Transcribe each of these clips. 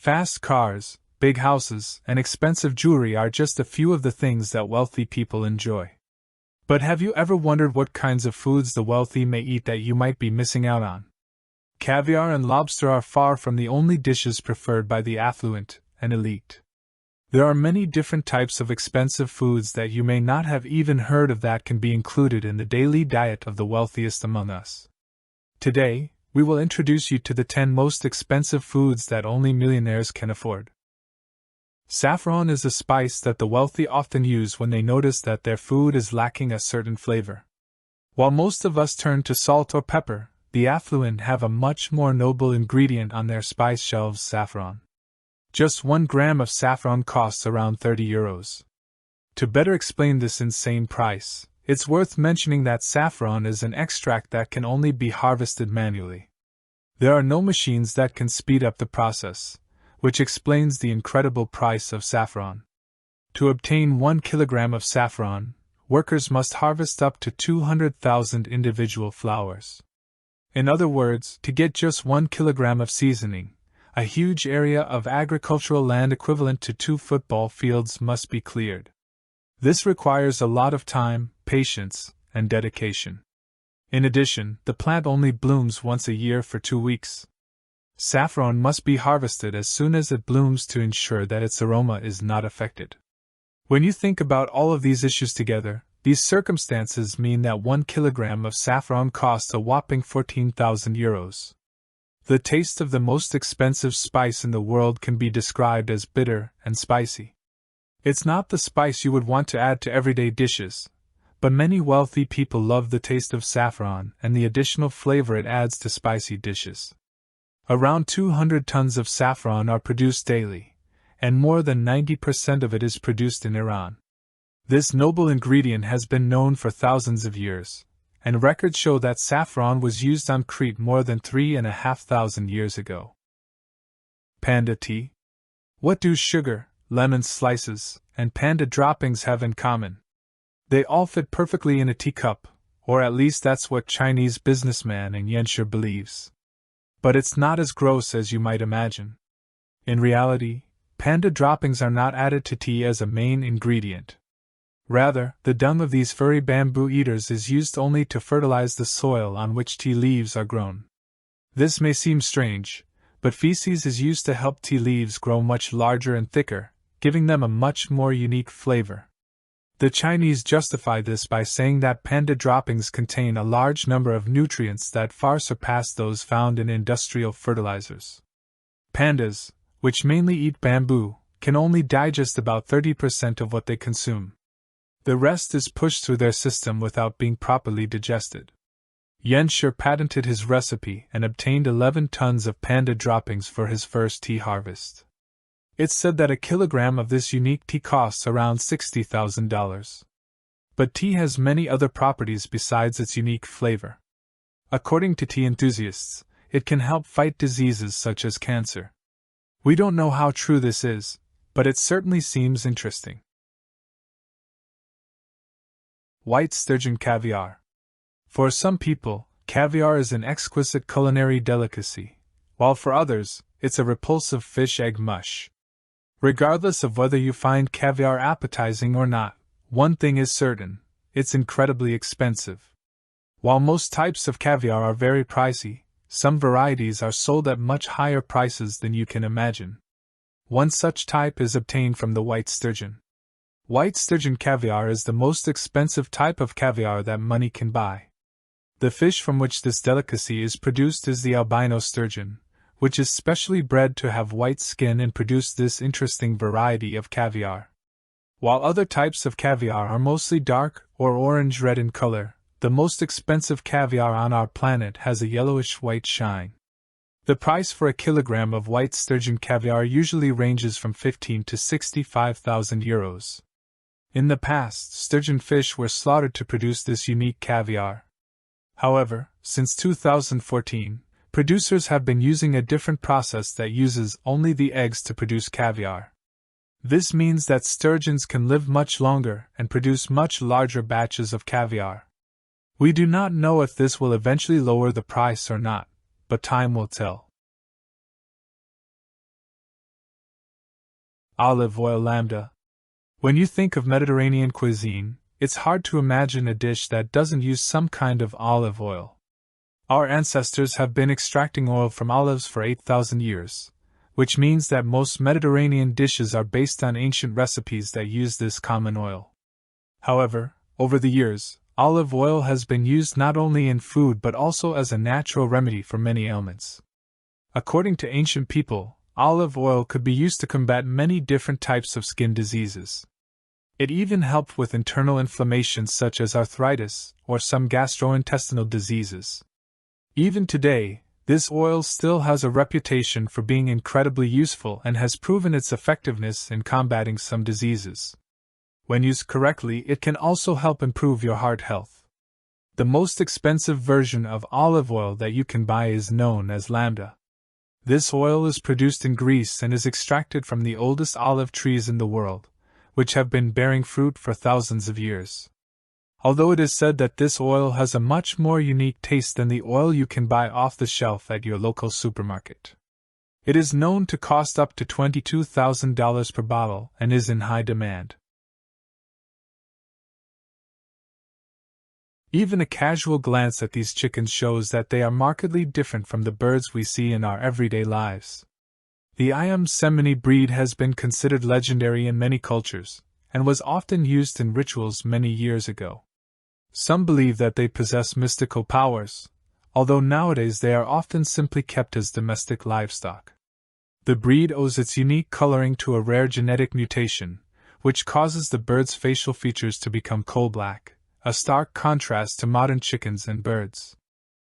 Fast cars, big houses, and expensive jewelry are just a few of the things that wealthy people enjoy. But have you ever wondered what kinds of foods the wealthy may eat that you might be missing out on? Caviar and lobster are far from the only dishes preferred by the affluent and elite. There are many different types of expensive foods that you may not have even heard of that can be included in the daily diet of the wealthiest among us. Today, we will introduce you to the 10 most expensive foods that only millionaires can afford. Saffron is a spice that the wealthy often use when they notice that their food is lacking a certain flavor. While most of us turn to salt or pepper, the affluent have a much more noble ingredient on their spice shelves: saffron. Just 1 gram of saffron costs around €30. To better explain this insane price, it's worth mentioning that saffron is an extract that can only be harvested manually. There are no machines that can speed up the process, which explains the incredible price of saffron. To obtain 1 kilogram of saffron, workers must harvest up to 200,000 individual flowers. In other words, to get just 1 kilogram of seasoning, a huge area of agricultural land equivalent to 2 football fields must be cleared. This requires a lot of time, patience, and dedication. In addition, the plant only blooms once a year for 2 weeks. Saffron must be harvested as soon as it blooms to ensure that its aroma is not affected. When you think about all of these issues together, these circumstances mean that 1 kilogram of saffron costs a whopping €14,000. The taste of the most expensive spice in the world can be described as bitter and spicy. It's not the spice you would want to add to everyday dishes, but many wealthy people love the taste of saffron and the additional flavor it adds to spicy dishes. Around 200 tons of saffron are produced daily, and more than 90% of it is produced in Iran. This noble ingredient has been known for thousands of years, and records show that saffron was used on Crete more than 3,500 years ago. Panda tea? What do sugar, lemon slices, and panda droppings have in common? They all fit perfectly in a teacup, or at least that's what Chinese businessman in Yanshi believes. But it's not as gross as you might imagine. In reality, panda droppings are not added to tea as a main ingredient. Rather, the dung of these furry bamboo eaters is used only to fertilize the soil on which tea leaves are grown. This may seem strange, but feces is used to help tea leaves grow much larger and thicker, giving them a much more unique flavor. The Chinese justify this by saying that panda droppings contain a large number of nutrients that far surpass those found in industrial fertilizers. Pandas, which mainly eat bamboo, can only digest about 30% of what they consume. The rest is pushed through their system without being properly digested. Yanshi patented his recipe and obtained 11 tons of panda droppings for his first tea harvest. It's said that a kilogram of this unique tea costs around $60,000. But tea has many other properties besides its unique flavor. According to tea enthusiasts, it can help fight diseases such as cancer. We don't know how true this is, but it certainly seems interesting. White sturgeon caviar. For some people, caviar is an exquisite culinary delicacy, while for others, it's a repulsive fish egg mush. Regardless of whether you find caviar appetizing or not, one thing is certain: it's incredibly expensive. While most types of caviar are very pricey, some varieties are sold at much higher prices than you can imagine. One such type is obtained from the white sturgeon. White sturgeon caviar is the most expensive type of caviar that money can buy. The fish from which this delicacy is produced is the albino sturgeon, which is specially bred to have white skin and produce this interesting variety of caviar. While other types of caviar are mostly dark or orange-red in color, the most expensive caviar on our planet has a yellowish-white shine. The price for a kilogram of white sturgeon caviar usually ranges from 15 to 65,000 euros. In the past, sturgeon fish were slaughtered to produce this unique caviar. However, since 2014, producers have been using a different process that uses only the eggs to produce caviar. This means that sturgeons can live much longer and produce much larger batches of caviar. We do not know if this will eventually lower the price or not, but time will tell. Olive oil lambda. When you think of Mediterranean cuisine, it's hard to imagine a dish that doesn't use some kind of olive oil. Our ancestors have been extracting oil from olives for 8,000 years, which means that most Mediterranean dishes are based on ancient recipes that use this common oil. However, over the years, olive oil has been used not only in food but also as a natural remedy for many ailments. According to ancient people, olive oil could be used to combat many different types of skin diseases. It even helped with internal inflammation such as arthritis or some gastrointestinal diseases. Even today, this oil still has a reputation for being incredibly useful and has proven its effectiveness in combating some diseases. When used correctly, it can also help improve your heart health. The most expensive version of olive oil that you can buy is known as lambda. This oil is produced in Greece and is extracted from the oldest olive trees in the world, which have been bearing fruit for thousands of years. Although it is said that this oil has a much more unique taste than the oil you can buy off the shelf at your local supermarket. It is known to cost up to $22,000 per bottle and is in high demand. Even a casual glance at these chickens shows that they are markedly different from the birds we see in our everyday lives. The Ayam Semini breed has been considered legendary in many cultures, and was often used in rituals many years ago. Some believe that they possess mystical powers, although nowadays they are often simply kept as domestic livestock. The breed owes its unique coloring to a rare genetic mutation, which causes the bird's facial features to become coal-black, a stark contrast to modern chickens and birds.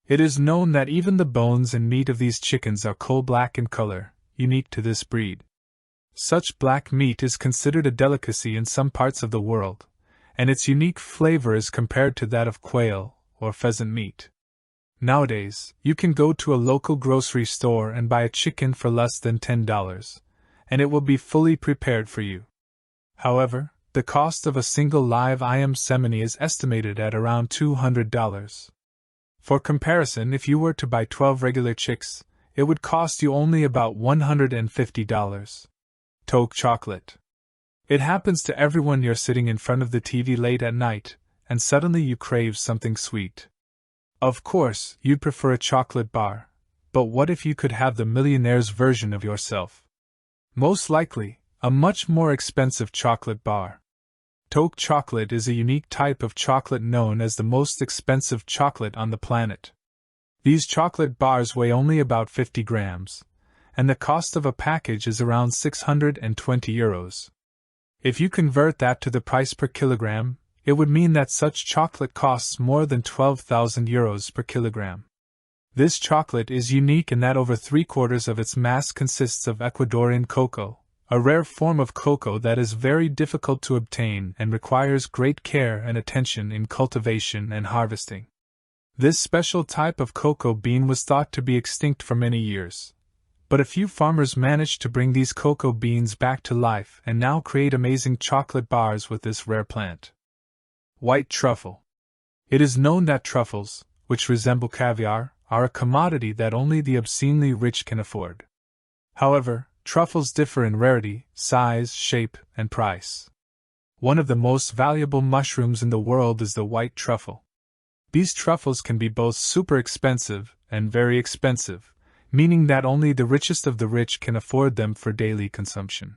It is known that even the bones and meat of these chickens are coal-black in color, unique to this breed. Such black meat is considered a delicacy in some parts of the world, and its unique flavor is compared to that of quail or pheasant meat. Nowadays, you can go to a local grocery store and buy a chicken for less than $10, and it will be fully prepared for you. However, the cost of a single live Ayam Semini is estimated at around $200. For comparison, if you were to buy 12 regular chicks, it would cost you only about $150. Toke chocolate. It happens to everyone. You're sitting in front of the TV late at night, and suddenly you crave something sweet. Of course, you'd prefer a chocolate bar, but what if you could have the Millionaires version of yourself? Most likely, a much more expensive chocolate bar. Toke chocolate is a unique type of chocolate known as the most expensive chocolate on the planet. These chocolate bars weigh only about 50 grams, and the cost of a package is around €620. If you convert that to the price per kilogram, it would mean that such chocolate costs more than €12,000 per kilogram. This chocolate is unique in that over 3/4 of its mass consists of Ecuadorian cocoa, a rare form of cocoa that is very difficult to obtain and requires great care and attention in cultivation and harvesting. This special type of cocoa bean was thought to be extinct for many years, but a few farmers managed to bring these cocoa beans back to life and now create amazing chocolate bars with this rare plant. White truffle. It is known that truffles, which resemble caviar, are a commodity that only the obscenely rich can afford. However, truffles differ in rarity, size, shape, and price. One of the most valuable mushrooms in the world is the white truffle. These truffles can be both super expensive and very expensive, meaning that only the richest of the rich can afford them for daily consumption.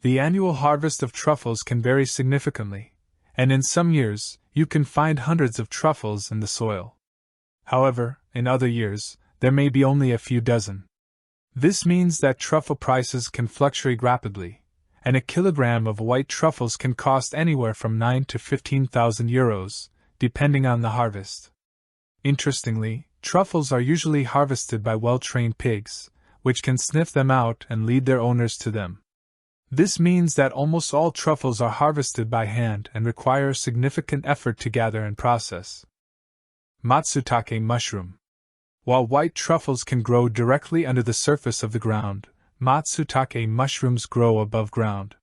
The annual harvest of truffles can vary significantly, and in some years, you can find hundreds of truffles in the soil. However, in other years, there may be only a few dozen. This means that truffle prices can fluctuate rapidly, and a kilogram of white truffles can cost anywhere from €9,000 to €15,000, depending on the harvest. Interestingly, truffles are usually harvested by well-trained pigs, which can sniff them out and lead their owners to them. This means that almost all truffles are harvested by hand and require significant effort to gather and process. Matsutake mushroom. While white truffles can grow directly under the surface of the ground, matsutake mushrooms grow above ground.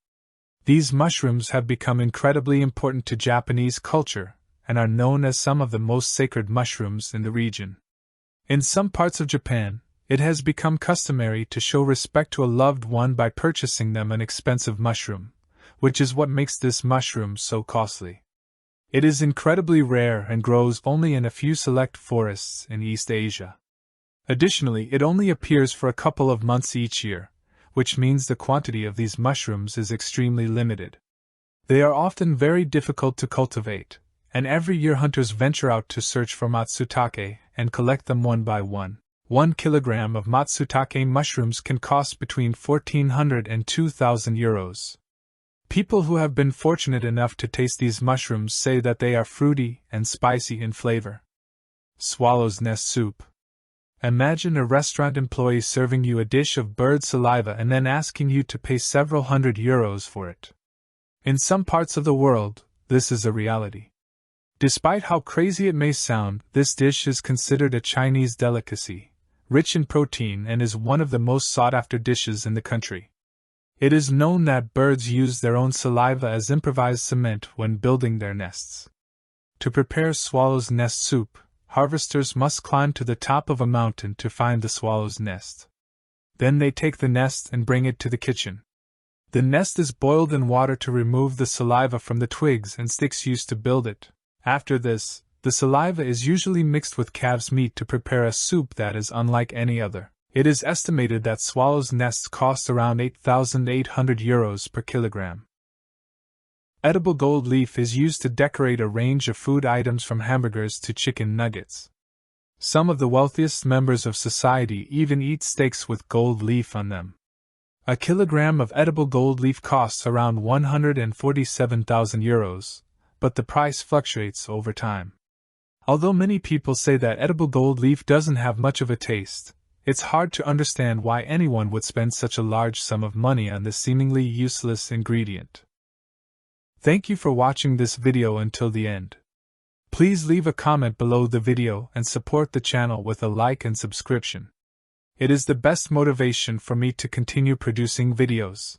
These mushrooms have become incredibly important to Japanese culture and are known as some of the most sacred mushrooms in the region. In some parts of Japan, It has become customary to show respect to a loved one by purchasing them an expensive mushroom, which is what makes this mushroom so costly. It is incredibly rare and grows only in a few select forests in East Asia. Additionally, it only appears for a couple of months each year, which means the quantity of these mushrooms is extremely limited. They are often very difficult to cultivate, and every year hunters venture out to search for matsutake and collect them one by one. 1 kilogram of matsutake mushrooms can cost between 1,400 and 2,000 euros. People who have been fortunate enough to taste these mushrooms say that they are fruity and spicy in flavor. Swallow's nest soup. Imagine a restaurant employee serving you a dish of bird saliva and then asking you to pay several hundred euros for it. In some parts of the world, this is a reality. Despite how crazy it may sound, this dish is considered a Chinese delicacy, rich in protein, and is one of the most sought-after dishes in the country. It is known that birds use their own saliva as improvised cement when building their nests. To prepare swallow's nest soup, harvesters must climb to the top of a mountain to find the swallow's nest. Then they take the nest and bring it to the kitchen. The nest is boiled in water to remove the saliva from the twigs and sticks used to build it. After this, the saliva is usually mixed with calf's meat to prepare a soup that is unlike any other. It is estimated that swallow's nests cost around 8,800 euros per kilogram. Edible gold leaf is used to decorate a range of food items from hamburgers to chicken nuggets. Some of the wealthiest members of society even eat steaks with gold leaf on them. A kilogram of edible gold leaf costs around 147,000 euros, but the price fluctuates over time. Although many people say that edible gold leaf doesn't have much of a taste, it's hard to understand why anyone would spend such a large sum of money on this seemingly useless ingredient. Thank you for watching this video until the end. Please leave a comment below the video and support the channel with a like and subscription. It is the best motivation for me to continue producing videos.